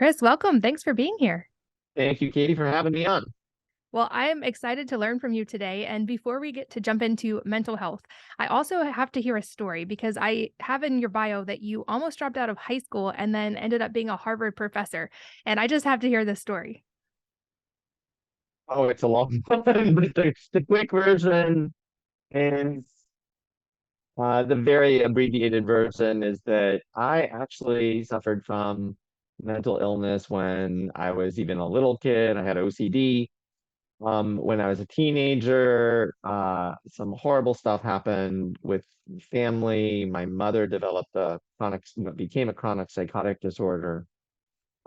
Chris, welcome. Thanks for being here. Thank you, Katie, for having me on. Well, I am excited to learn from you today. And before we get to jump into mental health, I also have to hear a story because I have in your bio that you almost dropped out of high school and then ended up being a Harvard professor. And I just have to hear this story. Oh, it's a long one, but the quick version and the very abbreviated version is that I actually suffered from mental illness when I was even a little kid. I had OCD. When I was a teenager, some horrible stuff happened with family. My mother developed became a chronic psychotic disorder.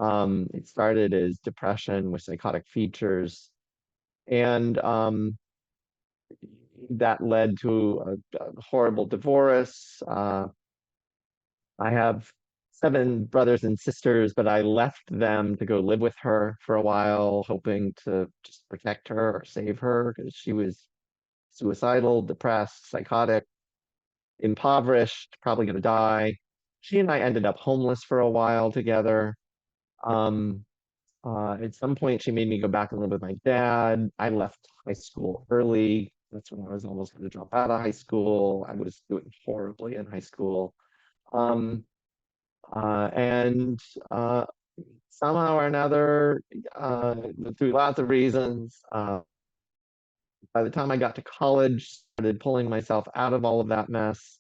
It started as depression with psychotic features, and that led to a horrible divorce. I have seven brothers and sisters, but I left them to go live with her for a while, hoping to just protect her or save her because she was suicidal, depressed, psychotic, impoverished, probably going to die. She and I ended up homeless for a while together. Um, at some point, she made me go back and live with my dad. I left high school early. That's when I was almost going to drop out of high school. I was doing horribly in high school. Um, and somehow or another, uh, through lots of reasons, by the time I got to college, started pulling myself out of all of that mess,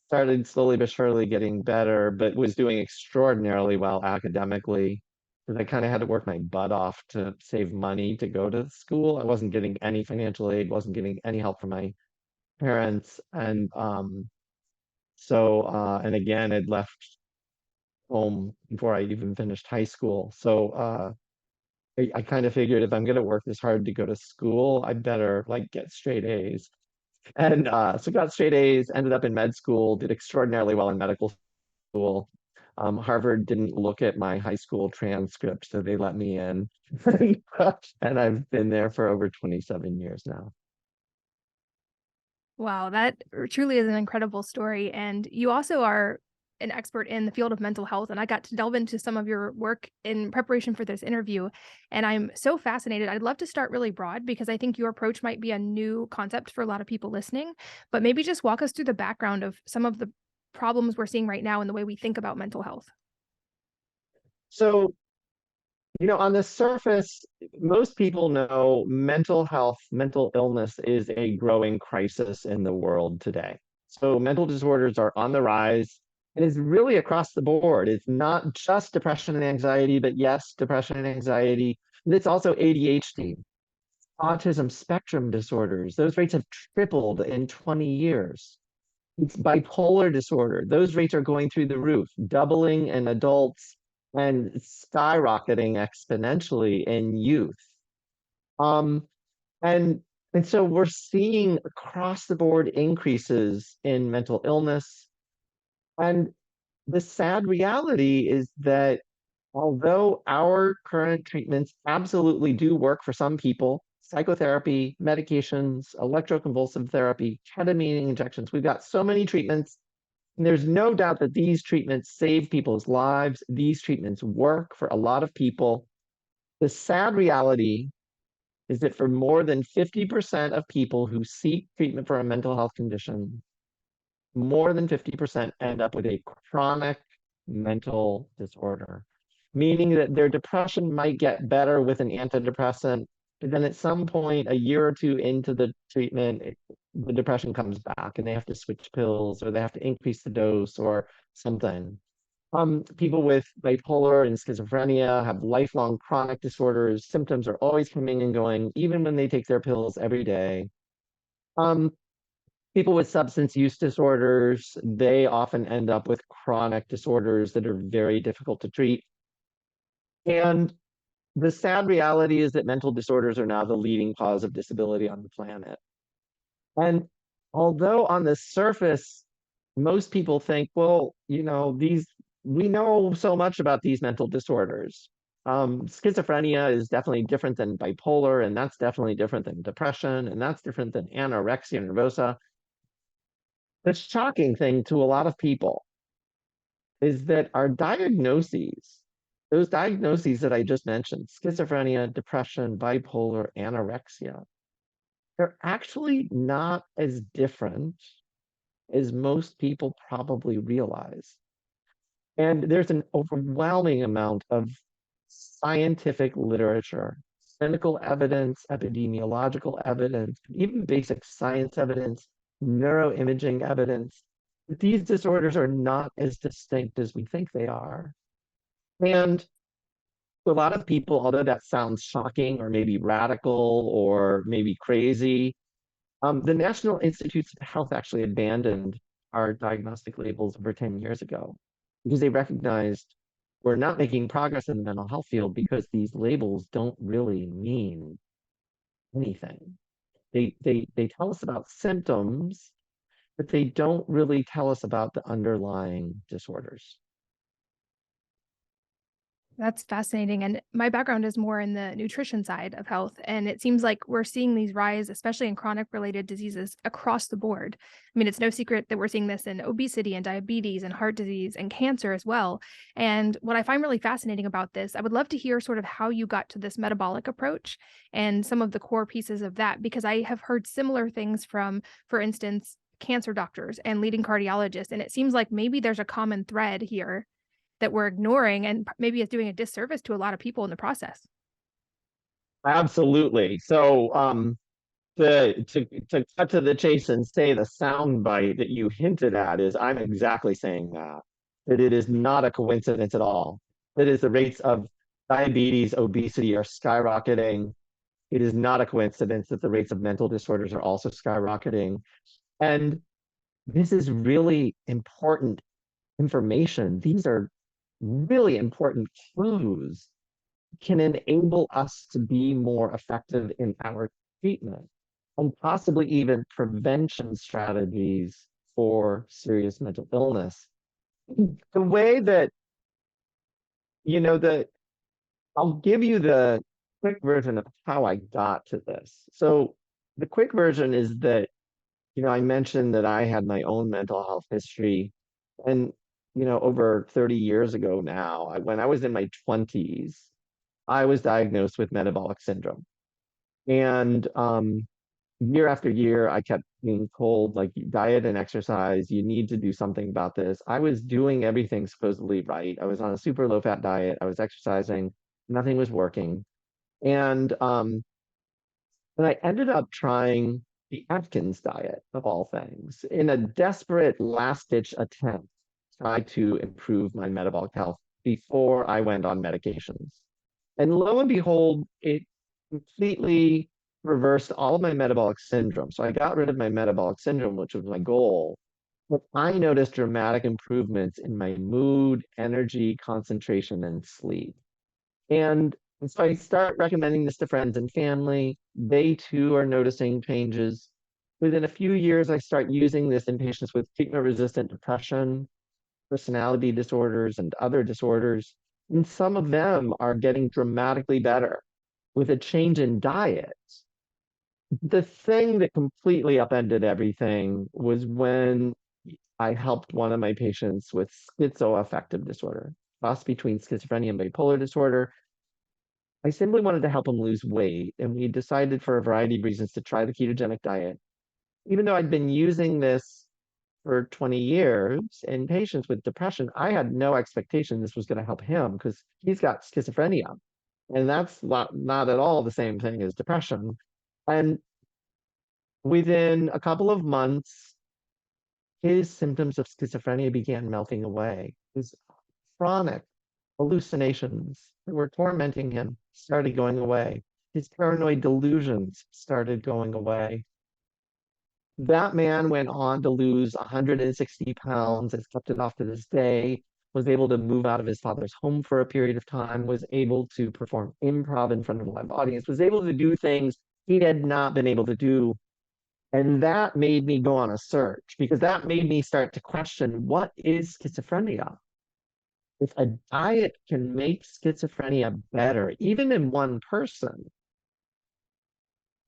started slowly but surely getting better, but was doing extraordinarily well academically because I kind of had to work my butt off to save money to go to school. I wasn't getting any financial aid, wasn't getting any help from my parents. And again, I'd left home before I even finished high school. I kind of figured if I'm going to work this hard to go to school, I better like get straight A's. And so got straight A's, ended up in med school, did extraordinarily well in medical school. Harvard didn't look at my high school transcript, so they let me in. And I've been there for over 27 years now. Wow, that truly is an incredible story. And you also are an expert in the field of mental health. And I got to delve into some of your work in preparation for this interview. And I'm so fascinated. I'd love to start really broad because I think your approach might be a new concept for a lot of people listening. But maybe just walk us through the background of some of the problems we're seeing right now and the way we think about mental health. So, on the surface, most people know mental health, mental illness is a growing crisis in the world today. So, mental disorders are on the rise and it's really across the board. It's not just depression and anxiety, but yes, depression and anxiety. And it's also ADHD, autism spectrum disorders. Those rates have tripled in 20 years. It's bipolar disorder. Those rates are going through the roof, doubling in adults and skyrocketing exponentially in youth. Um, and and so we're seeing across the board increases in mental illness. And the sad reality is that although our current treatments absolutely do work for some people, psychotherapy, medications, electroconvulsive therapy, ketamine injections, we've got so many treatments. And there's no doubt that these treatments save people's lives. These treatments work for a lot of people. The sad reality is that for more than 50% of people who seek treatment for a mental health condition, more than 50% end up with a chronic mental disorder, meaning that their depression might get better with an antidepressant, but then at some point, a year or two into the treatment, the depression comes back and they have to switch pills or they have to increase the dose or something. People with bipolar and schizophrenia have lifelong chronic disorders. Symptoms are always coming and going, even when they take their pills every day. Um, People with substance use disorders, they often end up with chronic disorders that are very difficult to treat. And the sad reality is that mental disorders are now the leading cause of disability on the planet. And although on the surface, most people think, well, we know so much about these mental disorders. Schizophrenia is definitely different than bipolar, and that's definitely different than depression, and that's different than anorexia nervosa. The shocking thing to a lot of people is that our diagnoses those diagnoses that I just mentioned, schizophrenia, depression, bipolar, anorexia, they're actually not as different as most people probably realize. And there's an overwhelming amount of scientific literature, clinical evidence, epidemiological evidence, even basic science evidence, neuroimaging evidence, that these disorders are not as distinct as we think they are. And to a lot of people, although that sounds shocking or maybe radical or maybe crazy, the National Institutes of Health actually abandoned our diagnostic labels over 10 years ago because they recognized we're not making progress in the mental health field because these labels don't really mean anything. They tell us about symptoms, but they don't really tell us about the underlying disorders. That's fascinating. And my background is more in the nutrition side of health. And it seems like we're seeing these rise, especially in chronic related diseases across the board. I mean, it's no secret that we're seeing this in obesity and diabetes and heart disease and cancer as well. And what I find really fascinating about this, I would love to hear sort of how you got to this metabolic approach and some of the core pieces of that, because I have heard similar things from, for instance, cancer doctors and leading cardiologists. And it seems like maybe there's a common thread here that we're ignoring and maybe is doing a disservice to a lot of people in the process. Absolutely. So, to cut to the chase and say the sound bite that you hinted at is I'm exactly saying that, that it is not a coincidence at all. That is the rates of diabetes, obesity are skyrocketing. It is not a coincidence that the rates of mental disorders are also skyrocketing. And this is really important information. These are really important clues can enable us to be more effective in our treatment and possibly even prevention strategies for serious mental illness. The way that, that I'll give you the quick version of how I got to this. So the quick version is that, I mentioned that I had my own mental health history. And, over 30 years ago now, when I was in my 20s, I was diagnosed with metabolic syndrome. And year after year, I kept being told, like, diet and exercise, you need to do something about this. I was doing everything supposedly right. I was on a super low fat diet. I was exercising. Nothing was working. And I ended up trying the Atkins diet, of all things, in a desperate last ditch attempt to try to improve my metabolic health before I went on medications. And lo and behold, it completely reversed all of my metabolic syndrome. So I got rid of my metabolic syndrome, which was my goal. But I noticed dramatic improvements in my mood, energy, concentration, and sleep. And so I start recommending this to friends and family. They too are noticing changes. Within a few years, I start using this in patients with treatment-resistant depression, personality disorders, and other disorders. And some of them are getting dramatically better with a change in diet. The thing that completely upended everything was when I helped one of my patients with schizoaffective disorder, cross between schizophrenia and bipolar disorder. I simply wanted to help him lose weight, and we decided for a variety of reasons to try the ketogenic diet. Even though I'd been using this for 20 years in patients with depression, I had no expectation this was going to help him because he's got schizophrenia. And that's not at all the same thing as depression. And within a couple of months, his symptoms of schizophrenia began melting away. His chronic hallucinations that were tormenting him started going away. His paranoid delusions started going away. That man went on to lose 160 pounds, has kept it off to this day, was able to move out of his father's home for a period of time, was able to perform improv in front of a live audience, was able to do things he had not been able to do. And that made me go on a search because that made me start to question, what is schizophrenia? If a diet can make schizophrenia better, even in one person,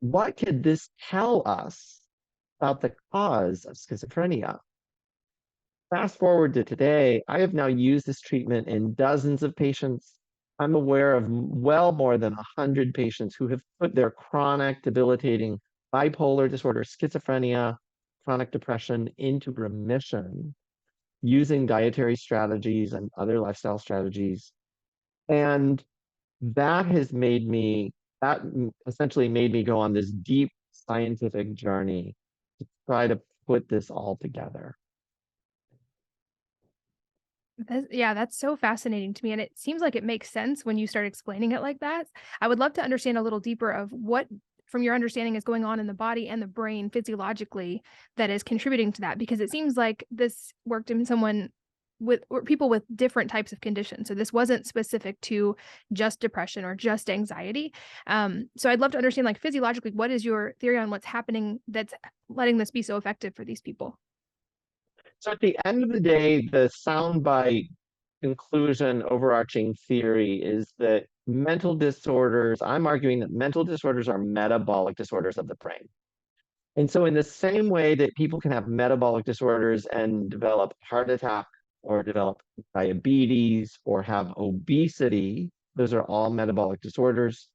what could this tell us about the cause of schizophrenia? Fast forward to today, I have now used this treatment in dozens of patients. I'm aware of well more than 100 patients who have put their chronic, debilitating bipolar disorder, schizophrenia, chronic depression into remission using dietary strategies and other lifestyle strategies. And that has made me, that essentially made me go on this deep scientific journey to try to put this all together. Yeah, that's so fascinating to me, and it seems like it makes sense when you start explaining it like that. I would love to understand a little deeper of what, from your understanding, is going on in the body and the brain physiologically that is contributing to that, because it seems like this worked in someone with or people with different types of conditions. So this wasn't specific to just depression or just anxiety. So I'd love to understand, like physiologically, what is your theory on what's happening that's letting this be so effective for these people? So at the end of the day, the soundbite conclusion, overarching theory is that mental disorders, I'm arguing that mental disorders are metabolic disorders of the brain. And so, in the same way that people can have metabolic disorders and develop heart attack or develop diabetes or have obesity, those are all metabolic disorders.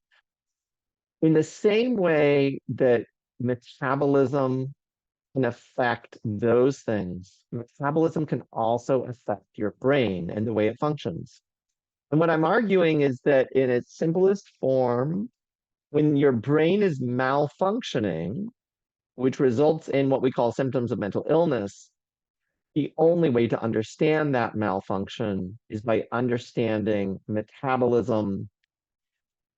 In the same way that metabolism can affect those things, metabolism can also affect your brain and the way it functions. And what I'm arguing is that in its simplest form, when your brain is malfunctioning, which results in what we call symptoms of mental illness, the only way to understand that malfunction is by understanding metabolism.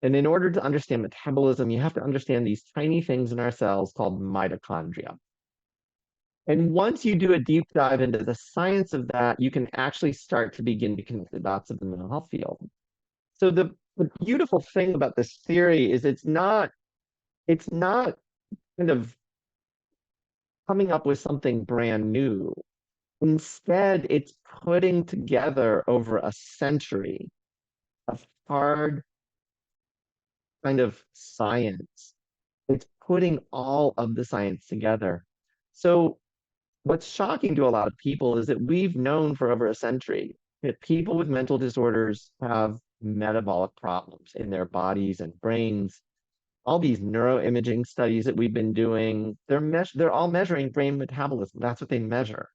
And in order to understand metabolism, you have to understand these tiny things in our cells called mitochondria. And once you do a deep dive into the science of that, you can actually start to begin to connect the dots of the mental health field. So the beautiful thing about this theory is it's not kind of coming up with something brand new. Instead, it's putting together over a century of hard kind of science. It's putting all of the science together. So what's shocking to a lot of people is that we've known for over a century that people with mental disorders have metabolic problems in their bodies and brains. All these neuroimaging studies that we've been doing, they're all measuring brain metabolism. That's what they measure.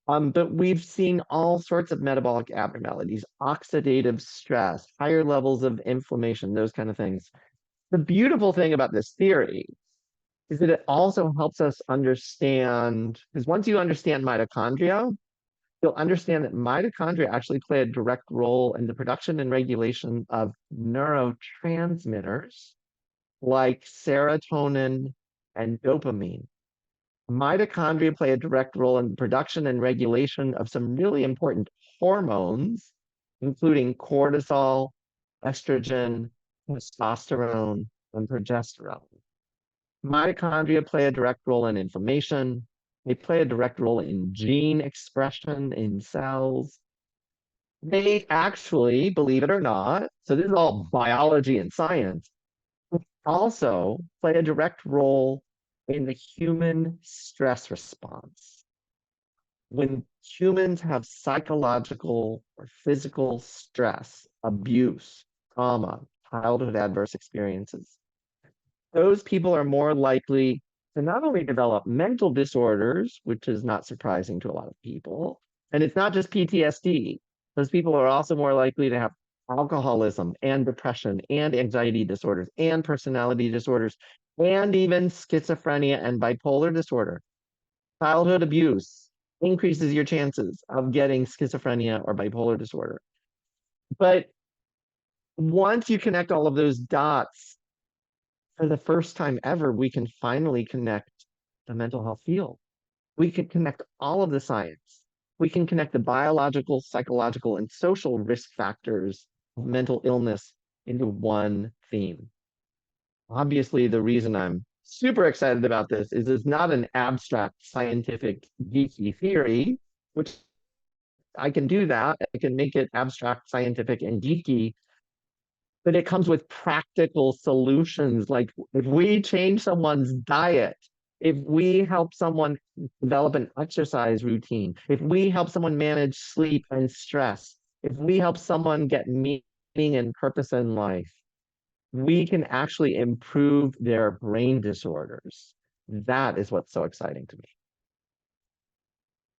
But we've seen all sorts of metabolic abnormalities, oxidative stress, higher levels of inflammation, those kind of things. The beautiful thing about this theory is that it also helps us understand, because once you understand mitochondria, you'll understand that mitochondria actually play a direct role in the production and regulation of neurotransmitters like serotonin and dopamine. Mitochondria play a direct role in the production and regulation of some really important hormones, including cortisol, estrogen, testosterone, and progesterone. Mitochondria play a direct role in inflammation. They play a direct role in gene expression in cells. They actually, believe it or not, so this is all biology and science, also play a direct role in the human stress response. When humans have psychological or physical stress, abuse, trauma, childhood adverse experiences, those people are more likely to not only develop mental disorders, which is not surprising to a lot of people, and it's not just PTSD. Those people are also more likely to have alcoholism and depression and anxiety disorders and personality disorders and even schizophrenia and bipolar disorder. Childhood abuse increases your chances of getting schizophrenia or bipolar disorder. But once you connect all of those dots, for the first time ever, we can finally connect the mental health field. We can connect all of the science. We can connect the biological, psychological, and social risk factors of mental illness into one theme. Obviously, the reason I'm super excited about this is it's not an abstract scientific geeky theory, which I can do that. I can make it abstract, scientific, and geeky, but it comes with practical solutions. Like if we change someone's diet, if we help someone develop an exercise routine, if we help someone manage sleep and stress, if we help someone get meaning and purpose in life, we can actually improve their brain disorders. That is what's so exciting to me.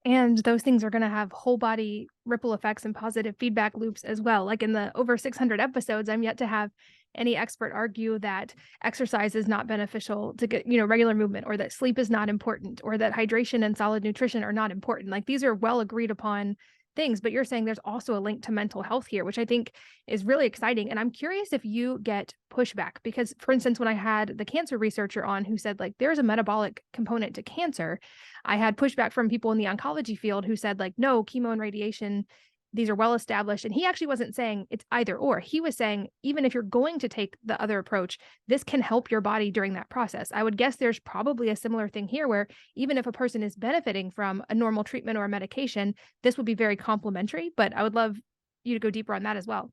And those things are gonna have whole body ripple effects and positive feedback loops as well. Like in the over 600 episodes, I'm yet to have any expert argue that exercise is not beneficial to get, regular movement, or that sleep is not important, or that hydration and solid nutrition are not important. Like these are well agreed upon things, but you're saying there's also a link to mental health here, which I think is really exciting. And I'm curious if you get pushback because, for instance, when I had the cancer researcher on who said like there's a metabolic component to cancer, I had pushback from people in the oncology field who said like, no, chemo and radiation, these are well established. And he actually wasn't saying it's either or. He was saying, even if you're going to take the other approach, this can help your body during that process. I would guess there's probably a similar thing here where even if a person is benefiting from a normal treatment or a medication, this would be very complementary. But I would love you to go deeper on that as well.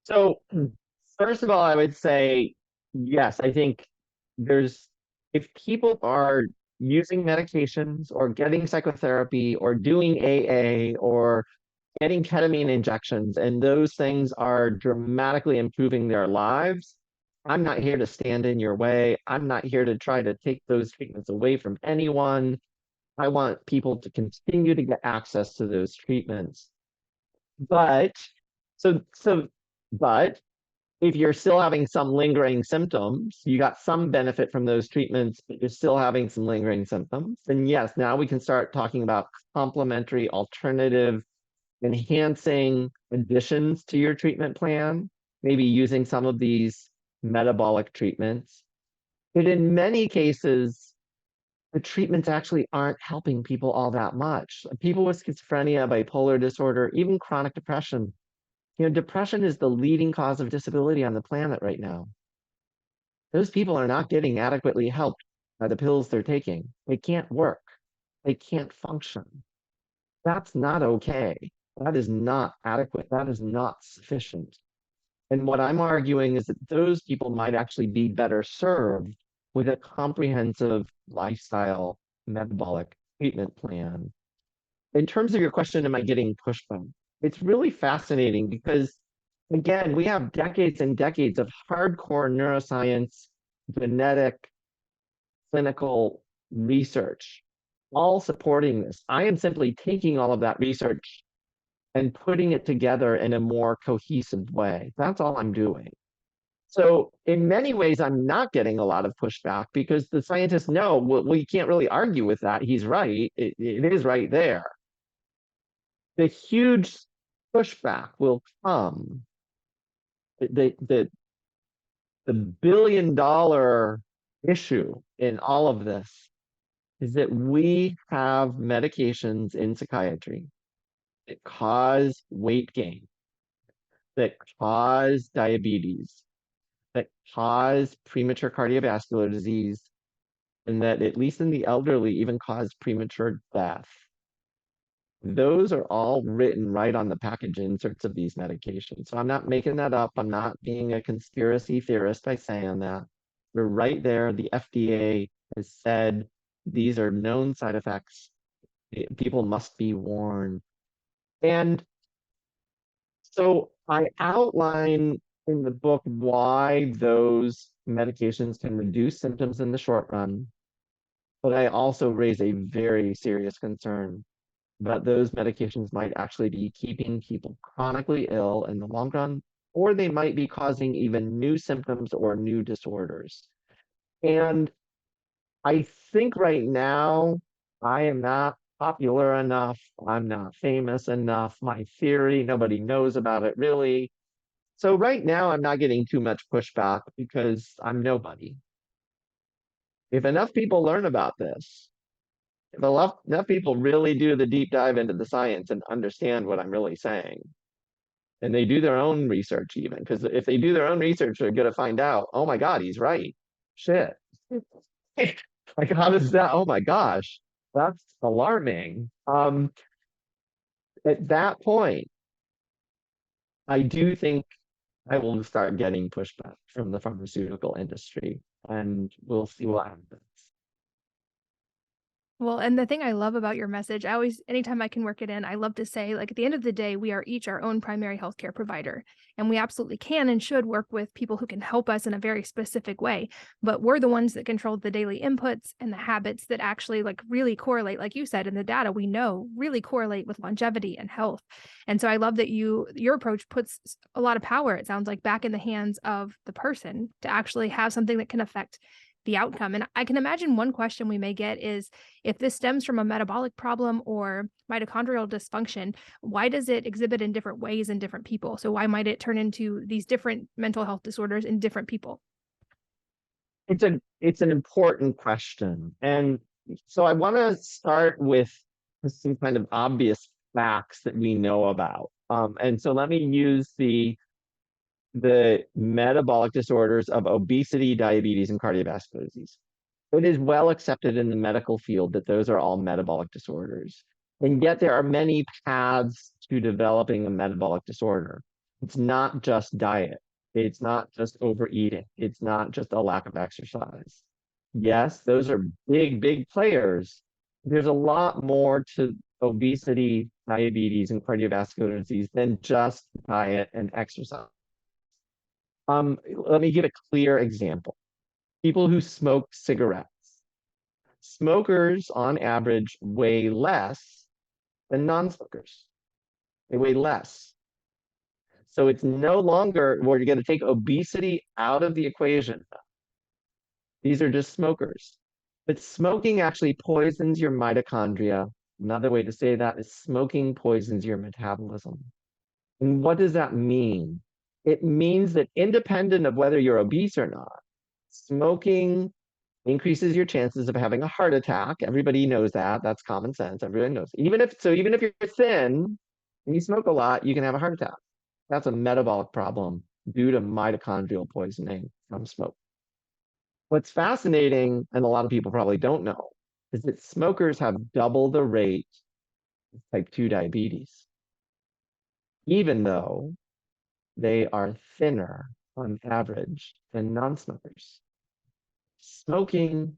So, first of all, I would say yes, I think there's, if people are using medications or getting psychotherapy or doing AA or getting ketamine injections, and those things are dramatically improving their lives, I'm not here to stand in your way. I'm not here to try to take those treatments away from anyone. I want people to continue to get access to those treatments. But so but if you're still having some lingering symptoms, you got some benefit from those treatments, but you're still having some lingering symptoms, then yes, now we can start talking about complementary, alternative, enhancing additions to your treatment plan, maybe using some of these metabolic treatments. But in many cases, the treatments actually aren't helping people all that much. People with schizophrenia, bipolar disorder, even chronic depression. Depression is the leading cause of disability on the planet right now. Those people are not getting adequately helped by the pills they're taking. They can't work. They can't function. That's not okay. That is not adequate. That is not sufficient. And what I'm arguing is that those people might actually be better served with a comprehensive lifestyle metabolic treatment plan. In terms of your question, am I getting pushback? It's really fascinating because, again, we have decades and decades of hardcore neuroscience, genetic, clinical research, all supporting this. I am simply taking all of that research and putting it together in a more cohesive way. That's all I'm doing. So in many ways, I'm not getting a lot of pushback because the scientists know, well, you can't really argue with that. He's right. It is right there. The huge pushback will come. The billion-dollar issue in all of this is that we have medications in psychiatry that cause weight gain, that cause diabetes, that cause premature cardiovascular disease, and that, at least in the elderly, even cause premature death. Those are all written right on the package inserts of these medications. So I'm not making that up. I'm not being a conspiracy theorist by saying that. We're right there. The FDA has said these are known side effects. People must be warned. And so I outline in the book why those medications can reduce symptoms in the short run, but I also raise a very serious concern that those medications might actually be keeping people chronically ill in the long run, or they might be causing even new symptoms or new disorders. And I think right now I am not popular enough. I'm not famous enough. My theory, nobody knows about it really. So right now I'm not getting too much pushback because I'm nobody. If enough people learn about this, if enough people really do the deep dive into the science and understand what I'm really saying, and they do their own research even, because if they do their own research, they're going to find out, oh my God, he's right. Shit. Like, how does that, oh my gosh, that's alarming. At that point, I do think I will start getting pushback from the pharmaceutical industry, and we'll see what happens. Well, and the thing I love about your message, I always, anytime I can work it in, I love to say, like, at the end of the day, we are each our own primary healthcare provider. And we absolutely can and should work with people who can help us in a very specific way. But we're the ones that control the daily inputs and the habits that actually, like, really correlate, like you said, in the data we know really correlate with longevity and health. And so I love that your approach puts a lot of power, it sounds like, back in the hands of the person to actually have something that can affect the outcome. And I can imagine one question we may get is, if this stems from a metabolic problem or mitochondrial dysfunction, why does it exhibit in different ways in different people? So why might it turn into these different mental health disorders in different people? It's an important question. And so I want to start with some kind of obvious facts that we know about. And so let me use the metabolic disorders of obesity, diabetes, and cardiovascular disease. It is well accepted in the medical field that those are all metabolic disorders. And yet there are many paths to developing a metabolic disorder. It's not just diet. It's not just overeating. It's not just a lack of exercise. Yes, those are big, big players. There's a lot more to obesity, diabetes, and cardiovascular disease than just diet and exercise. Let me give a clear example. People who smoke cigarettes. Smokers, on average, weigh less than non-smokers. They weigh less. So it's no longer where you're going to take obesity out of the equation. These are just smokers. But smoking actually poisons your mitochondria. Another way to say that is smoking poisons your metabolism. And what does that mean? It means that independent of whether you're obese or not, smoking increases your chances of having a heart attack. Everybody knows that. That's common sense. Everyone knows. Even if you're thin and you smoke a lot, you can have a heart attack. That's a metabolic problem due to mitochondrial poisoning from smoke. What's fascinating, and a lot of people probably don't know, is that smokers have double the rate of type 2 diabetes, even though they are thinner on average than non-smokers. Smoking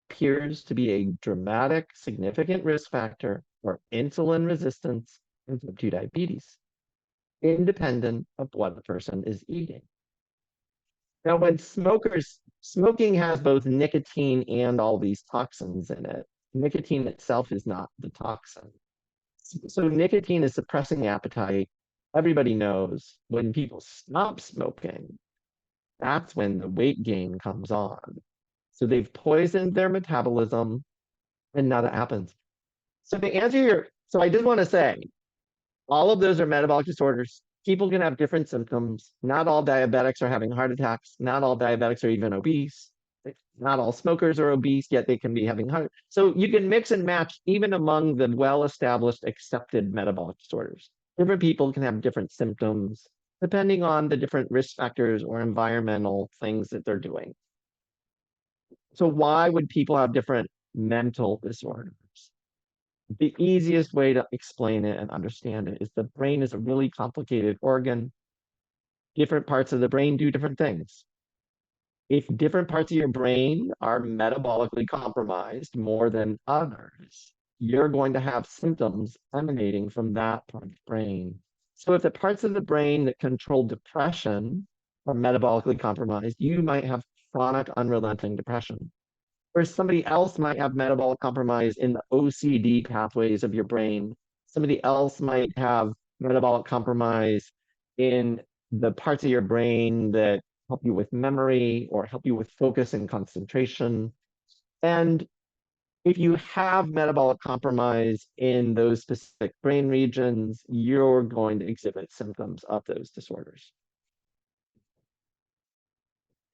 appears to be a dramatic, significant risk factor for insulin resistance and type 2 diabetes, independent of what a person is eating. Now, when smoking has both nicotine and all these toxins in it. Nicotine itself is not the toxin. So nicotine is suppressing appetite. Everybody knows when people stop smoking, that's when the weight gain comes on. So they've poisoned their metabolism, and now that happens. So to answer so I just want to say, all of those are metabolic disorders. People can have different symptoms. Not all diabetics are having heart attacks. Not all diabetics are even obese. Not all smokers are obese, yet they can be having heart. So you can mix and match even among the well-established, accepted metabolic disorders. Different people can have different symptoms depending on the different risk factors or environmental things that they're doing. So why would people have different mental disorders? The easiest way to explain it and understand it is the brain is a really complicated organ. Different parts of the brain do different things. If different parts of your brain are metabolically compromised more than others, you're going to have symptoms emanating from that part of the brain. So if the parts of the brain that control depression are metabolically compromised, you might have chronic unrelenting depression. Or somebody else might have metabolic compromise in the OCD pathways of your brain. Somebody else might have metabolic compromise in the parts of your brain that help you with memory or help you with focus and concentration. And if you have metabolic compromise in those specific brain regions, you're going to exhibit symptoms of those disorders.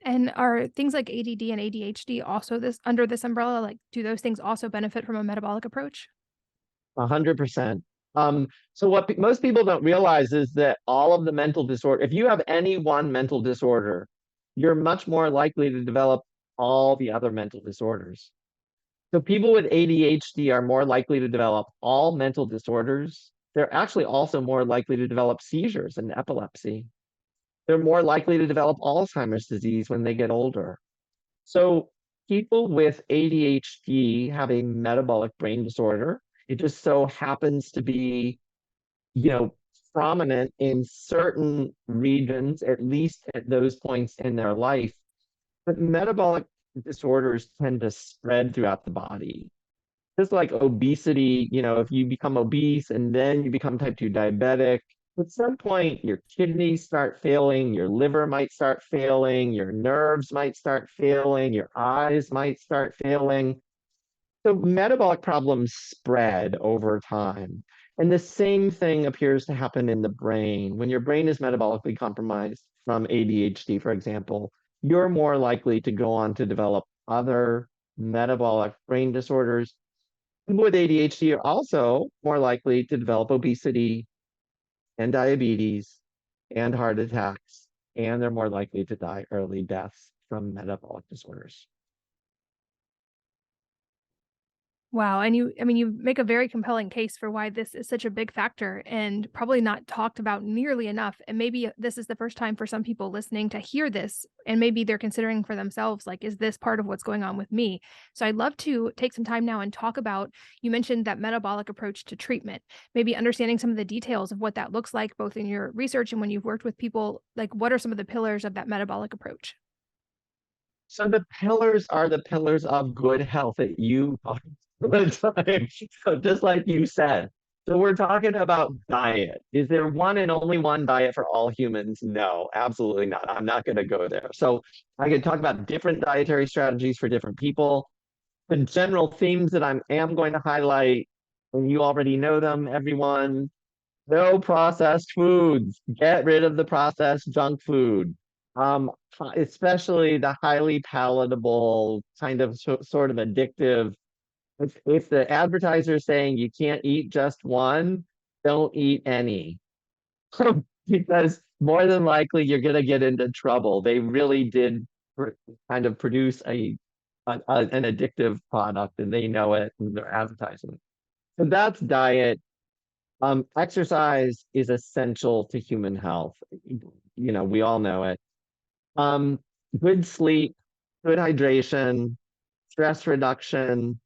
And are things like ADD and ADHD also this under this umbrella? Like, do those things also benefit from a metabolic approach? 100%. So what most people don't realize is that all of the mental disorder, if you have any one mental disorder, you're much more likely to develop all the other mental disorders. So people with ADHD are more likely to develop all mental disorders. They're actually also more likely to develop seizures and epilepsy. They're more likely to develop Alzheimer's disease when they get older. So people with ADHD have a metabolic brain disorder. It just so happens to be, you know, prominent in certain regions, at least at those points in their life. But metabolic disorders tend to spread throughout the body. Just like obesity, if you become obese and then you become type 2 diabetic, at some point your kidneys start failing, your liver might start failing, your nerves might start failing, your eyes might start failing. So metabolic problems spread over time. And the same thing appears to happen in the brain. When your brain is metabolically compromised from ADHD, for example, you're more likely to go on to develop other metabolic brain disorders. People with ADHD are also more likely to develop obesity and diabetes and heart attacks, and they're more likely to die early deaths from metabolic disorders. Wow, and you make a very compelling case for why this is such a big factor and probably not talked about nearly enough. And maybe this is the first time for some people listening to hear this, and maybe they're considering for themselves, like, is this part of what's going on with me? So I'd love to take some time now and talk about, you mentioned that metabolic approach to treatment, maybe understanding some of the details of what that looks like, both in your research and when you've worked with people, like what are some of the pillars of that metabolic approach? So the pillars are the pillars of good health that you talk all the time. So just like you said. So we're talking about diet. Is there one and only one diet for all humans? No, absolutely not. I'm not going to go there. So I could talk about different dietary strategies for different people. The general themes that I am going to highlight, and you already know them, everyone. No processed foods. Get rid of the processed junk food. Um, Especially the highly palatable, kind of sort of addictive. If the advertiser is saying you can't eat just one, don't eat any. Because more than likely you're going to get into trouble. They really did kind of produce an addictive product and they know it and they're advertising it. So that's diet. Exercise is essential to human health. We all know it. Um, Good sleep, good hydration, stress reduction,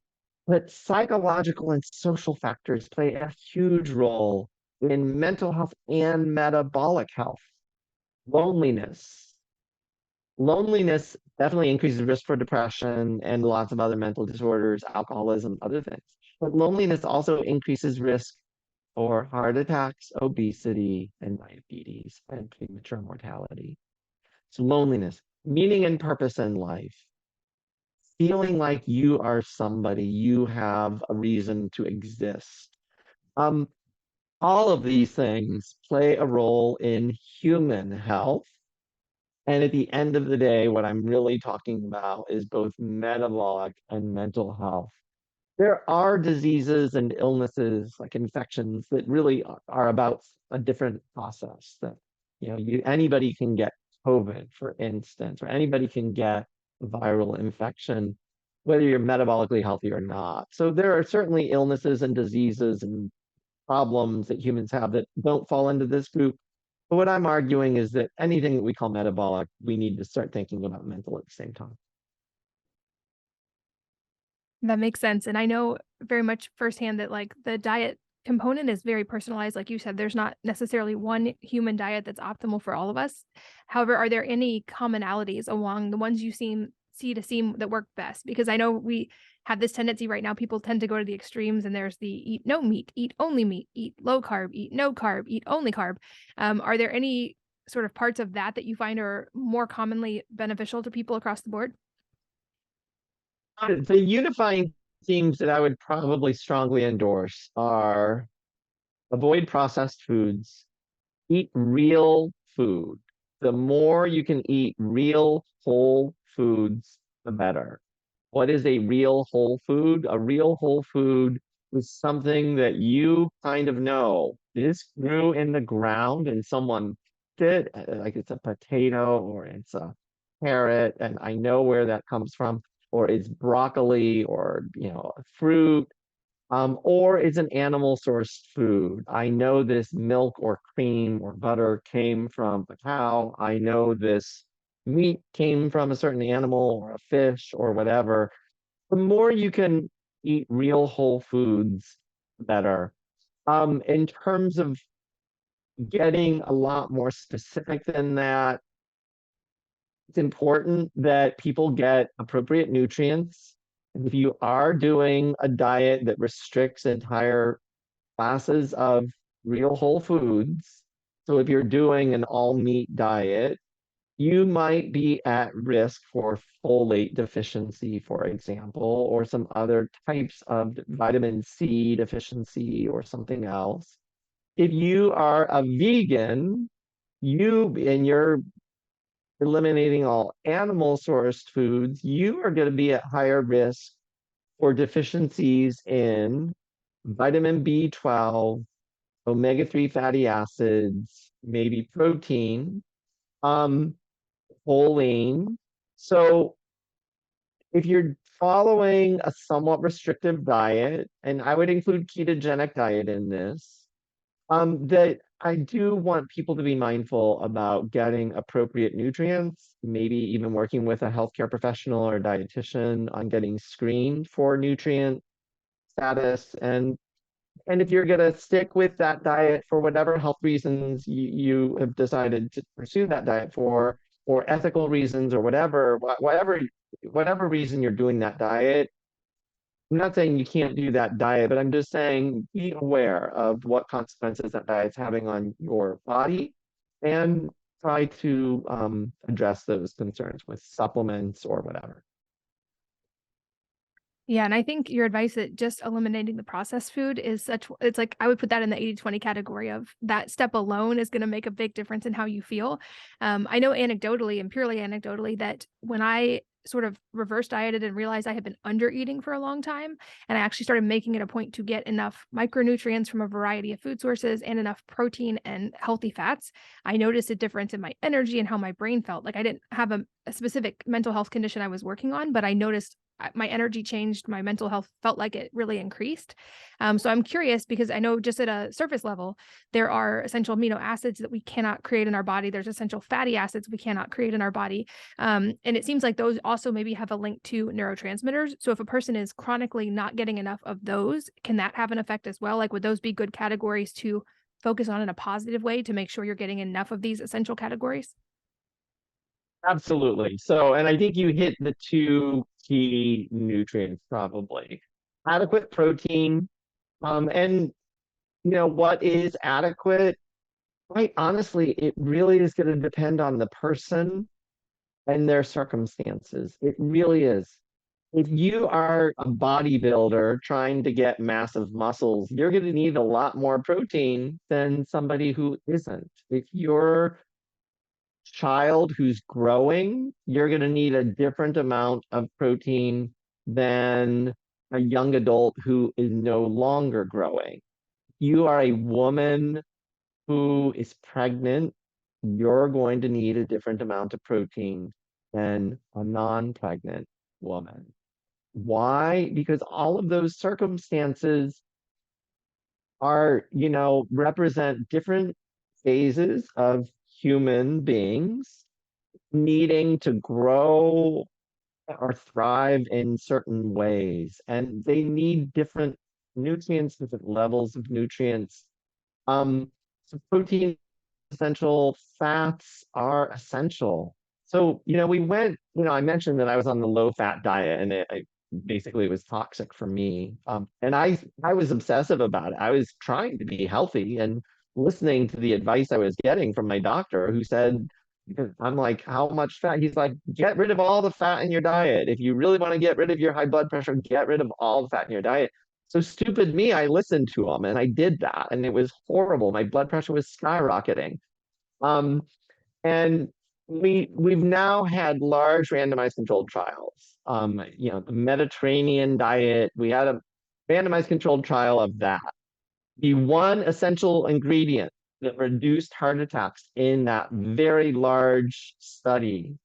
but psychological and social factors play a huge role in mental health and metabolic health. Loneliness. Loneliness definitely increases risk for depression and lots of other mental disorders, alcoholism, other things. But loneliness also increases risk for heart attacks, obesity, and diabetes, and premature mortality. So loneliness, meaning and purpose in life, feeling like you are somebody, you have a reason to exist. Um, all of these things play a role in human health. And at the end of the day, what I'm really talking about is both metabolic and mental health. There are diseases and illnesses like infections that really are about a different process that, anybody can get COVID, for instance, or anybody can get a viral infection, whether you're metabolically healthy or not. So there are certainly illnesses and diseases and problems that humans have that don't fall into this group. But what I'm arguing is that anything that we call metabolic, we need to start thinking about mental at the same time. That makes sense, and I know very much firsthand that, like, the diet component is very personalized, like you said, there's not necessarily one human diet that's optimal for all of us. However, are there any commonalities along the ones you seem that work best? Because I know we have this tendency right now, people tend to go to the extremes, and there's the eat no meat, eat only meat, eat low carb, eat no carb, eat only carb. Are there any sort of parts of that that you find are more commonly beneficial to people across the board? The unifying themes that I would probably strongly endorse are avoid processed foods, eat real food. The more you can eat real whole foods, the better. What is a real whole food? A real whole food is something that you kind of know. This grew in the ground and someone did, like it's a potato or it's a carrot, and I know where that comes from, or it's broccoli or fruit, or it's an animal sourced food. I know this milk or cream or butter came from a cow. I know this, meat came from a certain animal or a fish or whatever, the more you can eat real whole foods, the better. In terms of getting a lot more specific than that, it's important that people get appropriate nutrients. And if you are doing a diet that restricts entire classes of real whole foods, so if you're doing an all meat diet, you might be at risk for folate deficiency, for example, or some other types of vitamin C deficiency or something else. If you are a vegan, you're eliminating all animal sourced foods, you are going to be at higher risk for deficiencies in vitamin B12, omega-3 fatty acids, maybe protein, um, choline. So if you're following a somewhat restrictive diet, and I would include ketogenic diet in this, that I do want people to be mindful about getting appropriate nutrients, maybe even working with a healthcare professional or a dietitian on getting screened for nutrient status. And if you're going to stick with that diet for whatever health reasons you have decided to pursue that diet for, or ethical reasons or whatever reason you're doing that diet, I'm not saying you can't do that diet, but I'm just saying be aware of what consequences that diet's having on your body and try to address those concerns with supplements or whatever. Yeah, and I think your advice that just eliminating the processed food is it's like I would put that in the 80-20 category of that step alone is gonna make a big difference in how you feel. I know anecdotally and purely anecdotally that when I sort of reverse dieted and realized I had been under eating for a long time, and I actually started making it a point to get enough micronutrients from a variety of food sources and enough protein and healthy fats, I noticed a difference in my energy and how my brain felt. Like I didn't have a specific mental health condition I was working on, but I noticed my energy changed, my mental health felt like it really increased. So I'm curious because I know just at a surface level, there are essential amino acids that we cannot create in our body. There's essential fatty acids we cannot create in our body. And it seems like those also maybe have a link to neurotransmitters. So if a person is chronically not getting enough of those, can that have an effect as well? Like, would those be good categories to focus on in a positive way to make sure you're getting enough of these essential categories? Absolutely. So, and I think you hit the two key nutrients probably. Adequate protein, and what is adequate? Quite honestly, it really is going to depend on the person and their circumstances. It really is. If you are a bodybuilder trying to get massive muscles, you're going to need a lot more protein than somebody who isn't. If you're child who's growing, you're going to need a different amount of protein than a young adult who is no longer growing. You are a woman who is pregnant, you're going to need a different amount of protein than a non-pregnant woman. Why? Because all of those circumstances represent different phases of human beings needing to grow or thrive in certain ways. And they need different nutrients, different levels of nutrients. So protein is essential, fats are essential. So, I mentioned that I was on the low fat diet and basically it was toxic for me. And I was obsessive about it. I was trying to be healthy and listening to the advice I was getting from my doctor who said, because I'm like, how much fat? He's like, get rid of all the fat in your diet. If you really want to get rid of your high blood pressure, get rid of all the fat in your diet. So stupid me, I listened to him and I did that, and it was horrible. My blood pressure was skyrocketing. Um, and we've now had large randomized controlled trials. The Mediterranean diet, we had a randomized controlled trial of that. The one essential ingredient that reduced heart attacks in that very large study,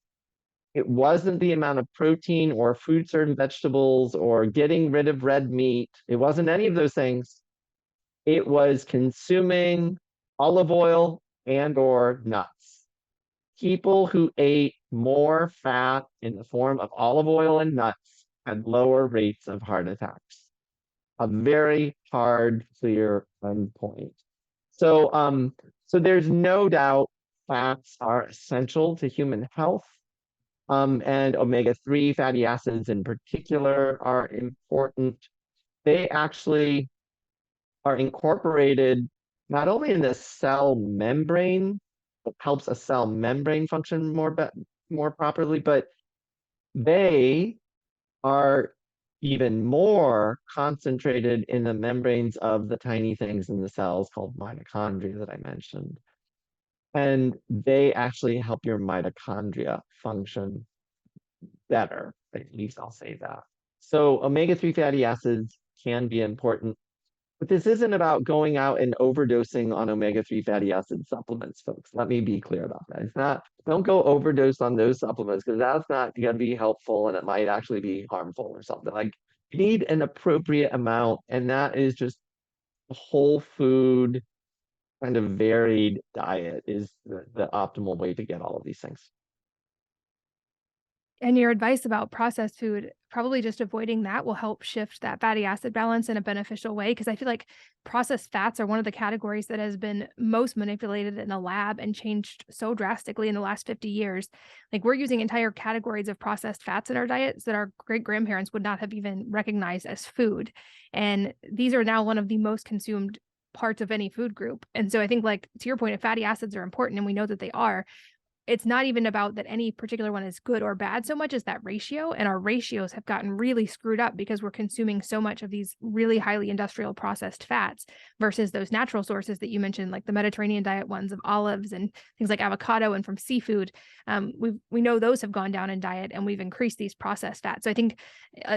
it wasn't the amount of protein or fruits and vegetables or getting rid of red meat. It wasn't any of those things. It was consuming olive oil and or nuts. people who ate more fat in the form of olive oil and nuts had lower rates of heart attacks. A very hard, clear endpoint. So, so there's no doubt fats are essential to human health. And omega-3 fatty acids in particular are important. They actually are incorporated not only in the cell membrane, it helps a cell membrane function more properly, but they are even more concentrated in the membranes of the tiny things in the cells called mitochondria that I mentioned. And they actually help your mitochondria function better. At least I'll say that. So omega-3 fatty acids can be important, but this isn't about going out and overdosing on omega-3 fatty acid supplements, folks. Let me be clear about that. It's not, don't go overdose on those supplements because that's not going to be helpful and it might actually be harmful or something. Like you need an appropriate amount, and that is just a whole food kind of varied diet is the optimal way to get all of these things. And your advice about processed food, probably just avoiding that will help shift that fatty acid balance in a beneficial way. Because I feel like processed fats are one of the categories that has been most manipulated in a lab and changed so drastically in the last 50 years. Like we're using entire categories of processed fats in our diets that our great grandparents would not have even recognized as food. And these are now one of the most consumed parts of any food group. And so I think, like, to your point, if fatty acids are important and we know that they are, it's not even about that any particular one is good or bad so much as that ratio. And our ratios have gotten really screwed up because we're consuming so much of these really highly industrial processed fats versus those natural sources that you mentioned, like the Mediterranean diet ones of olives and things like avocado and from seafood. We know those have gone down in diet and we've increased these processed fats. So I think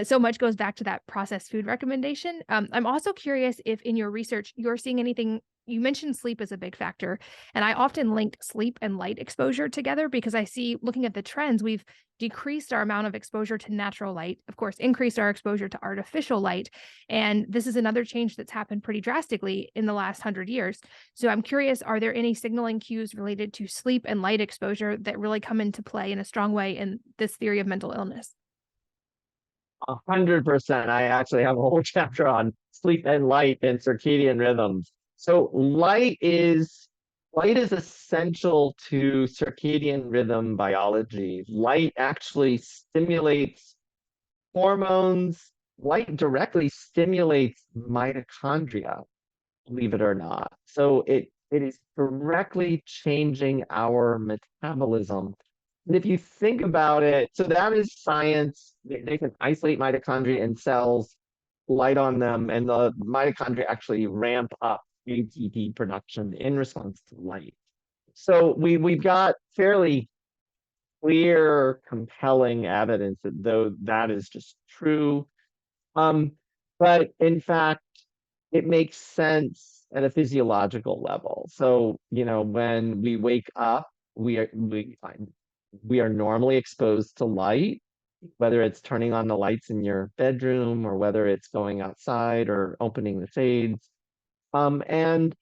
so much goes back to that processed food recommendation. I'm also curious if in your research, you're seeing anything. You mentioned sleep as a big factor, and I often link sleep and light exposure together because I see, looking at the trends, we've decreased our amount of exposure to natural light, of course, increased our exposure to artificial light. And this is another change that's happened pretty drastically in the last 100 years. So I'm curious, are there any signaling cues related to sleep and light exposure that really come into play in a strong way in this theory of mental illness? 100%. I actually have a whole chapter on sleep and light and circadian rhythms. So light is essential to circadian rhythm biology. Light actually stimulates hormones. Light directly stimulates mitochondria, believe it or not. So it is directly changing our metabolism. And if you think about it, so that is science. They can isolate mitochondria in cells, light on them, and the mitochondria actually ramp up ATP production in response to light. So we've got fairly clear, compelling evidence that though that is just true. Um, but in fact, it makes sense at a physiological level. So, when we wake up, we are normally exposed to light, whether it's turning on the lights in your bedroom or whether it's going outside or opening the shades. And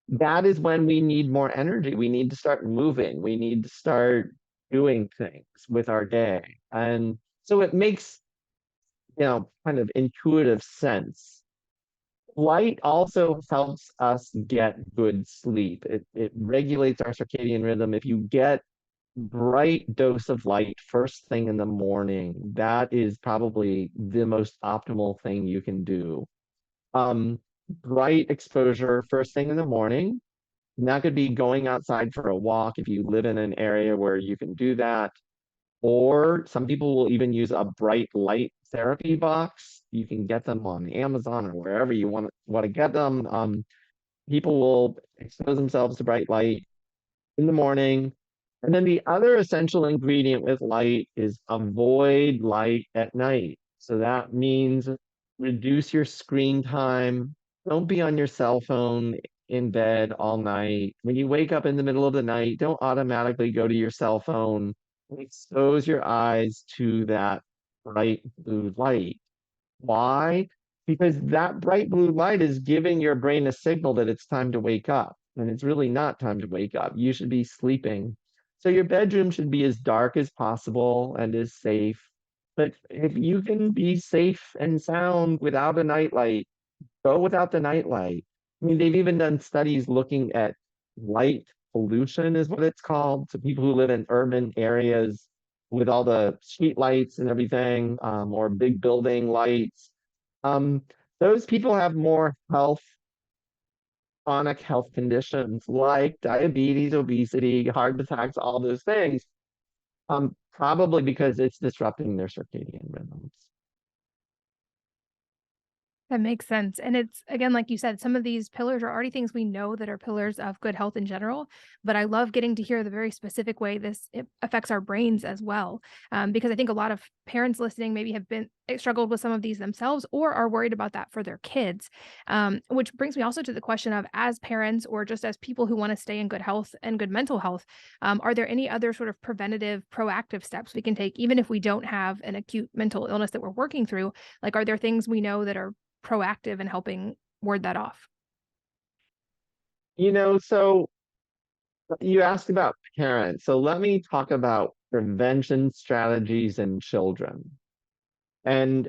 that is when we need more energy. We need to start moving. We need to start doing things with our day. And so it makes, kind of intuitive sense. Light also helps us get good sleep. It regulates our circadian rhythm. If you get bright dose of light first thing in the morning, that is probably the most optimal thing you can do. Bright exposure first thing in the morning. And that could be going outside for a walk if you live in an area where you can do that. Or some people will even use a bright light therapy box. You can get them on Amazon or wherever you want to get them. People will expose themselves to bright light in the morning. And then the other essential ingredient with light is avoid light at night. So that means reduce your screen time. Don't be on your cell phone in bed all night. When you wake up in the middle of the night, don't automatically go to your cell phone. Expose your eyes to that bright blue light. Why? Because that bright blue light is giving your brain a signal that it's time to wake up. And it's really not time to wake up. You should be sleeping. So your bedroom should be as dark as possible and as safe. But if you can be safe and sound without a nightlight, go without the nightlight. I mean, they've even done studies looking at light pollution, is what it's called. So people who live in urban areas with all the street lights and everything, or big building lights, um, those people have more chronic health conditions like diabetes, obesity, heart attacks, all those things, probably because it's disrupting their circadian rhythms. That makes sense. And it's again, like you said, some of these pillars are already things we know that are pillars of good health in general. But I love getting to hear the very specific way this it affects our brains as well. Because I think a lot of parents listening maybe have been struggled with some of these themselves or are worried about that for their kids. Which brings me also to the question of as parents or just as people who want to stay in good health and good mental health, are there any other sort of preventative, proactive steps we can take, even if we don't have an acute mental illness that we're working through? Like, are there things we know that are proactive in helping ward that off? So you asked about parents. So let me talk about prevention strategies in children. And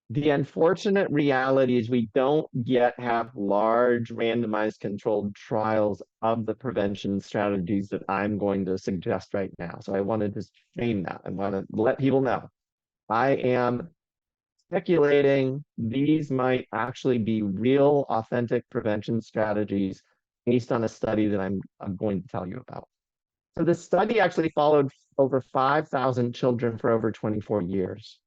the unfortunate reality is we don't yet have large randomized controlled trials of the prevention strategies that I'm going to suggest right now. So I wanted to frame that. I want to let people know I am speculating these might actually be real, authentic prevention strategies based on a study that I'm going to tell you about. So the study actually followed over 5,000 children for over 24 years.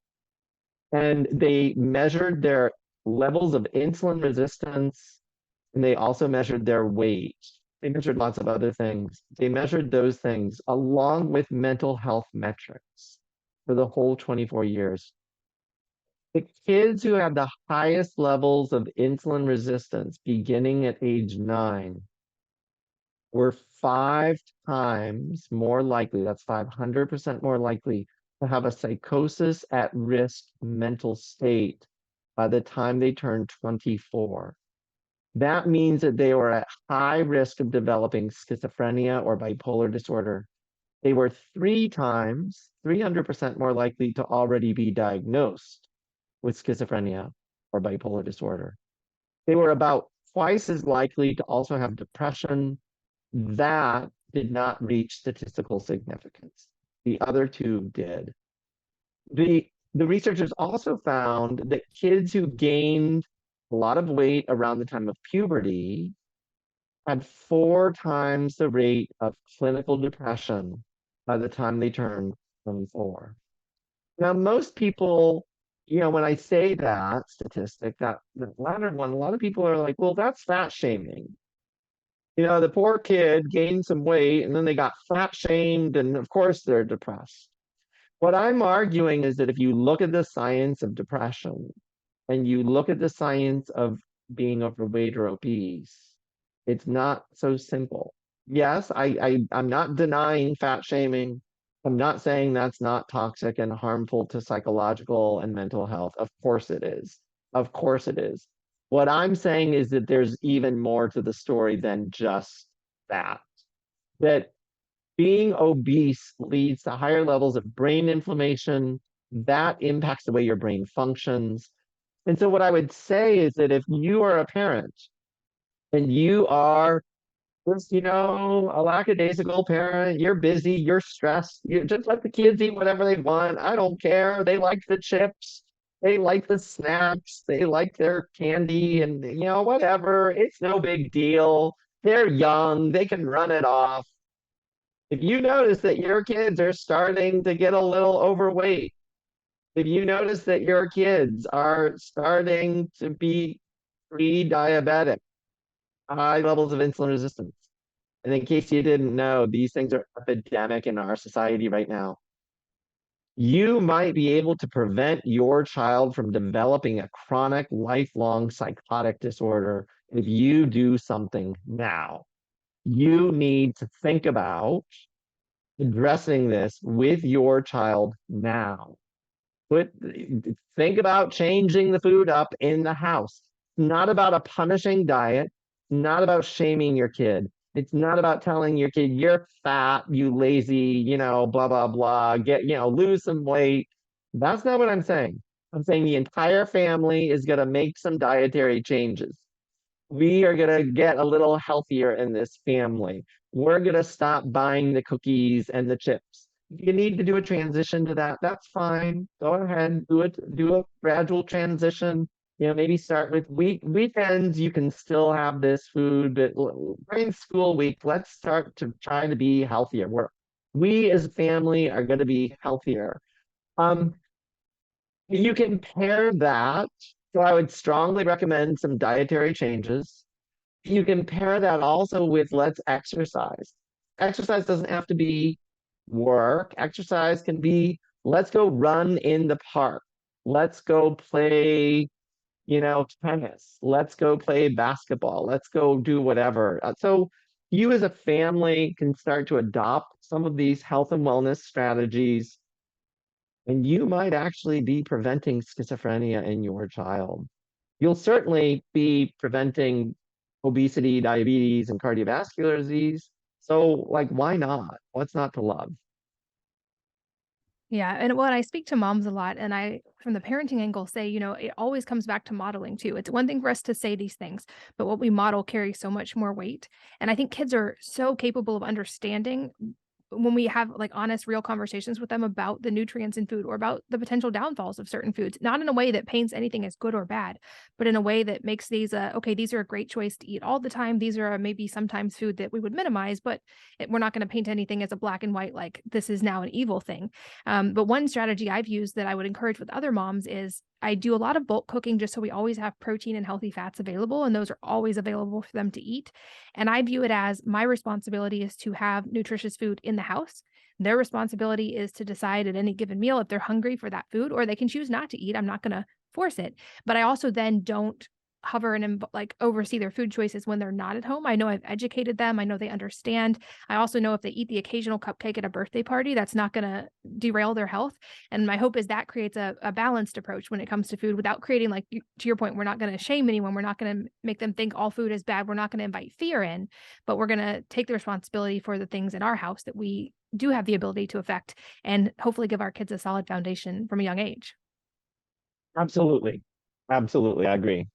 And they measured their levels of insulin resistance, and they also measured their weight. They measured lots of other things. They measured those things along with mental health metrics for the whole 24 years. The kids who had the highest levels of insulin resistance beginning at age 9 were 5 times more likely, that's 500% more likely, to have a psychosis at risk mental state by the time they turned 24. That means that they were at high risk of developing schizophrenia or bipolar disorder. They were 3 times, 300% more likely to already be diagnosed with schizophrenia or bipolar disorder. They were about twice as likely to also have depression. That did not reach statistical significance. The other two did. The researchers also found that kids who gained a lot of weight around the time of puberty had 4 times the rate of clinical depression by the time they turned 24. Now, most people, when I say that statistic, that the latter one, a lot of people are like, well, that's fat shaming. The poor kid gained some weight and then they got fat shamed, and of course they're depressed. What I'm arguing is that if you look at the science of depression and you look at the science of being overweight or obese, it's not so simple. Yes, I'm not denying fat shaming. I'm not saying that's not toxic and harmful to psychological and mental health. Of course it is. Of course it is. What I'm saying is that there's even more to the story than just that. That being obese leads to higher levels of brain inflammation. That impacts the way your brain functions. And so, what I would say is that if you are a parent and you are just, a lackadaisical parent, you're busy, you're stressed, you just let the kids eat whatever they want. I don't care. They like the chips, they like the snacks, they like their candy, and, whatever. It's no big deal. They're young, they can run it off. If you notice that your kids are starting to get a little overweight, if you notice that your kids are starting to be pre-diabetic, high levels of insulin resistance, and in case you didn't know, these things are epidemic in our society right now. You might be able to prevent your child from developing a chronic, lifelong psychotic disorder if you do something now. You need to think about addressing this with your child now. Think about changing the food up in the house. Not about a punishing diet, not about shaming your kid. It's not about telling your kid, you're fat, you lazy, blah, blah, blah, lose some weight. That's not what I'm saying. I'm saying the entire family is going to make some dietary changes. We are going to get a little healthier in this family. We're going to stop buying the cookies and the chips. If you need to do a transition to that, that's fine. Go ahead, do it, do a gradual transition. Maybe start with weekends. You can still have this food, but during school week, let's start to try to be healthier. We as a family are going to be healthier. Um, you can pair that. So I would strongly recommend some dietary changes. You can pair that also with let's exercise. Exercise doesn't have to be work. Exercise can be let's go run in the park. Let's go play, tennis. Let's go play basketball. Let's go do whatever. So you as a family can start to adopt some of these health and wellness strategies, and you might actually be preventing schizophrenia in your child. You'll certainly be preventing obesity, diabetes, and cardiovascular disease. So, like, why not? What's not to love? Yeah, and when I speak to moms a lot, and I, from the parenting angle, say, it always comes back to modeling too. It's one thing for us to say these things, but what we model carries so much more weight. And I think kids are so capable of understanding when we have like honest, real conversations with them about the nutrients in food or about the potential downfalls of certain foods, not in a way that paints anything as good or bad, but in a way that makes these, okay, these are a great choice to eat all the time. These are maybe sometimes food that we would minimize, but we're not going to paint anything as a black and white, like this is now an evil thing. But one strategy I've used that I would encourage with other moms is I do a lot of bulk cooking just so we always have protein and healthy fats available, and those are always available for them to eat. And I view it as my responsibility is to have nutritious food in the house. Their responsibility is to decide at any given meal if they're hungry for that food, or they can choose not to eat. I'm not going to force it. But I also then don't hover and like oversee their food choices when they're not at home. I know I've educated them. I know they understand. I also know if they eat the occasional cupcake at a birthday party, that's not going to derail their health. And my hope is that creates a balanced approach when it comes to food without creating, like, to your point, we're not going to shame anyone. We're not going to make them think all food is bad. We're not going to invite fear in, but we're going to take the responsibility for the things in our house that we do have the ability to affect and hopefully give our kids a solid foundation from a young age. Absolutely. Absolutely. I agree.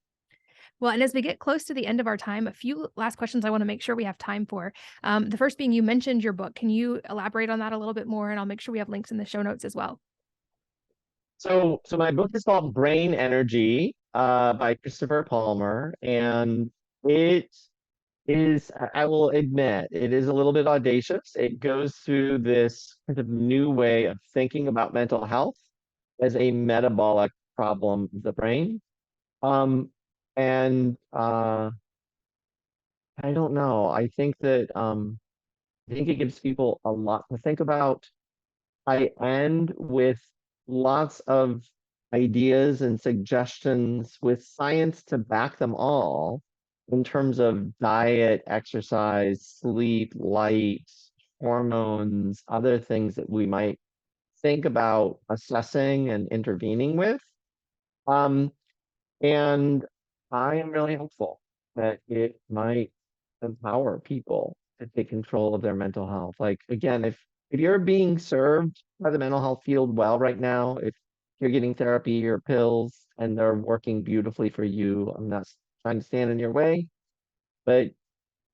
Well, and as we get close to the end of our time, a few last questions I want to make sure we have time for. The first being, you mentioned your book. Can you elaborate on that a little bit more? And I'll make sure we have links in the show notes as well. So my book is called Brain Energy, by Christopher Palmer, and it I will admit, it is a little bit audacious. It goes through this kind of new way of thinking about mental health as a metabolic problem of the brain. Um, and I don't know. I think it gives people a lot to think about. I end with lots of ideas and suggestions with science to back them all in terms of diet, exercise, sleep, light, hormones, other things that we might think about assessing and intervening with. Um, and I am really hopeful that it might empower people to take control of their mental health. Like, again, if you're being served by the mental health field well right now, if you're getting therapy or pills and they're working beautifully for you, I'm not trying to stand in your way, but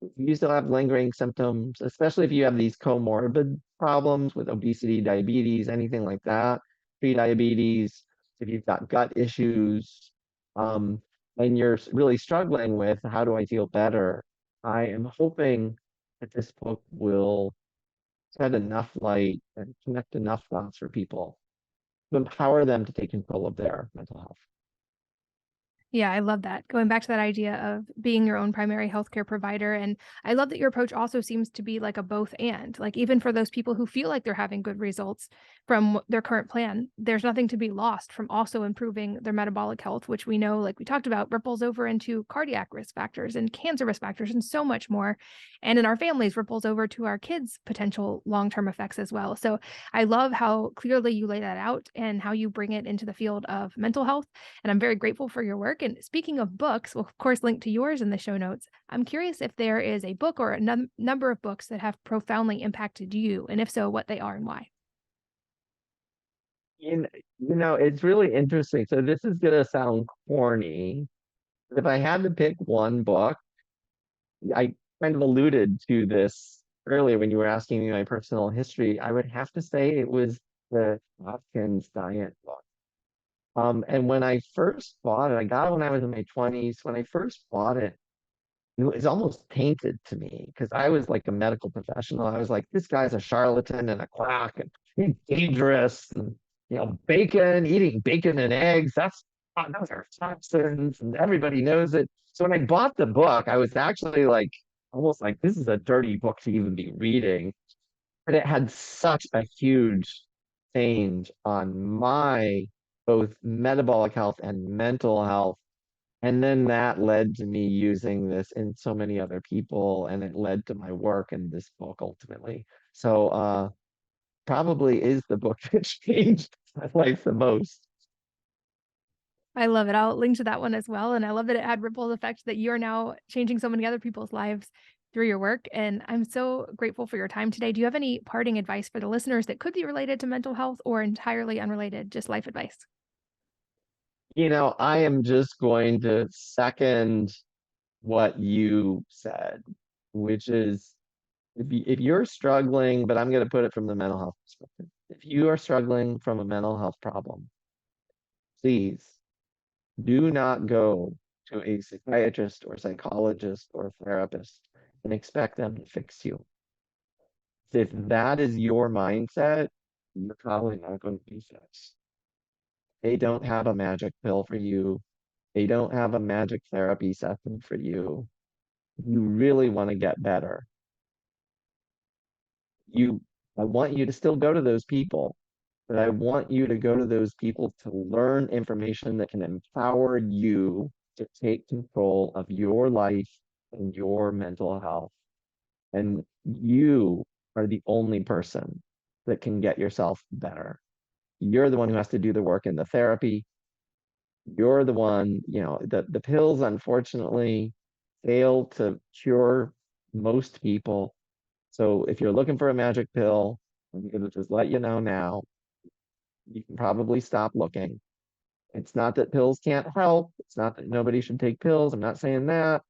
if you still have lingering symptoms, especially if you have these comorbid problems with obesity, diabetes, anything like that, pre-diabetes, if you've got gut issues, um, and you're really struggling with how do I feel better, I am hoping that this book will shed enough light and connect enough dots for people to empower them to take control of their mental health. Yeah, I love that. Going back to that idea of being your own primary healthcare provider. And I love that your approach also seems to be like a both and, like, even for those people who feel like they're having good results from their current plan, there's nothing to be lost from also improving their metabolic health, which we know, like we talked about, ripples over into cardiac risk factors and cancer risk factors and so much more. And in our families, ripples over to our kids' potential long-term effects as well. So I love how clearly you lay that out and how you bring it into the field of mental health. And I'm very grateful for your work. work. And speaking of books, we'll of course link to yours in the show notes. I'm curious if there is a book or a number of books that have profoundly impacted you, and if so, what they are and why. It's really interesting. So this is gonna sound corny. If I had to pick one book, I kind of alluded to this earlier when you were asking me my personal history. I would have to say it was the Hopkins diet book. And when I first bought it, I got it when I was in my 20s. When I first bought it was almost tainted to me because I was like a medical professional. I was like, this guy's a charlatan and a quack and he's dangerous. And, eating bacon and eggs, those are toxins and everybody knows it. So when I bought the book, I was actually like, almost like, this is a dirty book to even be reading. But it had such a huge change on my both metabolic health and mental health. And then that led to me using this in so many other people, and it led to my work in this book ultimately. So probably is the book that changed my life the most. I love it. I'll link to that one as well. And I love that it had ripple effect that you're now changing so many other people's lives through your work. And I'm so grateful for your time today. Do you have any parting advice for the listeners that could be related to mental health or entirely unrelated, just life advice? I am just going to second what you said, which is if you're struggling, but I'm going to put it from the mental health perspective. If you are struggling from a mental health problem, please do not go to a psychiatrist or psychologist or therapist and expect them to fix you. If that is your mindset, you're probably not going to be fixed. They don't have a magic pill for you. They don't have a magic therapy session for you. You really want to get better. You, I want you to still go to those people, but I want you to go to those people to learn information that can empower you to take control of your life and your mental health. And you are the only person that can get yourself better. You're the one who has to do the work in the therapy. You're the one, the pills unfortunately fail to cure most people. So if you're looking for a magic pill, I'm going to just let you know now, you can probably stop looking. It's not that pills can't help. It's not that nobody should take pills. I'm not saying that.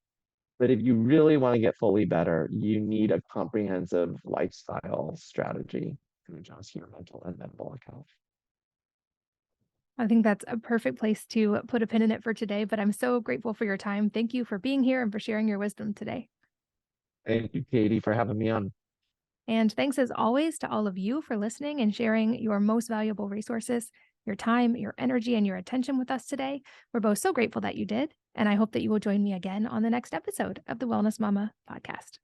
But if you really want to get fully better, you need a comprehensive lifestyle strategy to adjust your mental and metabolic health. I think that's a perfect place to put a pin in it for today, but I'm so grateful for your time. Thank you for being here and for sharing your wisdom today. Thank you, Katie, for having me on. And thanks as always to all of you for listening and sharing your most valuable resources, your time, your energy, and your attention with us today. We're both so grateful that you did. And I hope that you will join me again on the next episode of the Wellness Mama podcast.